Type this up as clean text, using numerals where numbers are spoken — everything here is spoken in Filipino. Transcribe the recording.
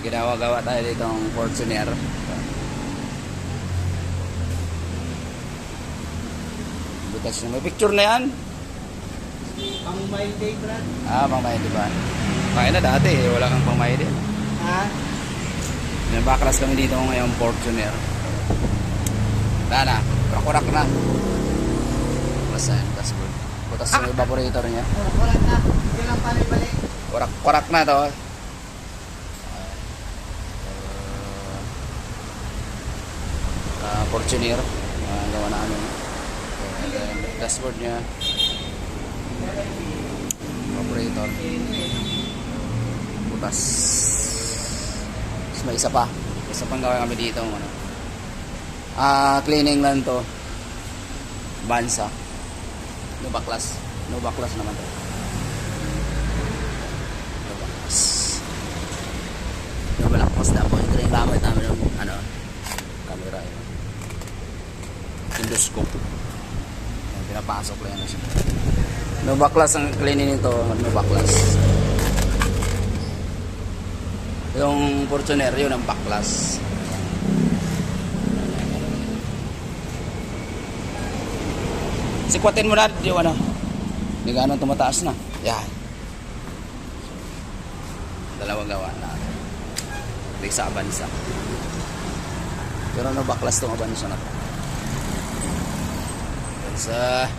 ginawa-gawa tayo dito ng Fortuner. Butas na. May picture na yan. Pang mild day, Brad. Pang Mayday ba? Kaya na dati, wala kang pang Mayday. Ha? Nabaklas kami dito ngayon Fortuner. Wala na, kurak na. Butas na yan, dashboard. Butas yung evaporator niya. Wala na. Hindi lang balik-balik. Kurak na to. Fortuner. Gawa na namin. Dashboard niya. Evaporator. Butas. Tapos may isa pa. Isa pang gawin kami dito. Ano. Cleaning lang to. Bansa. No backlash naman to. No backlash na po. Ito yung gamit namin ng camera. Endoscope. Pinapasok lang yan siya. No backlash ang cleaning nito. No backlash. Yung Fortuner, yun ang backlash. Sikwatin mo na yung hindi gano'ng tumataas na. Yan. Dalawang gawa na. Hindi sa Avanza. Pero no backlash tong Avanza na to. Avanza.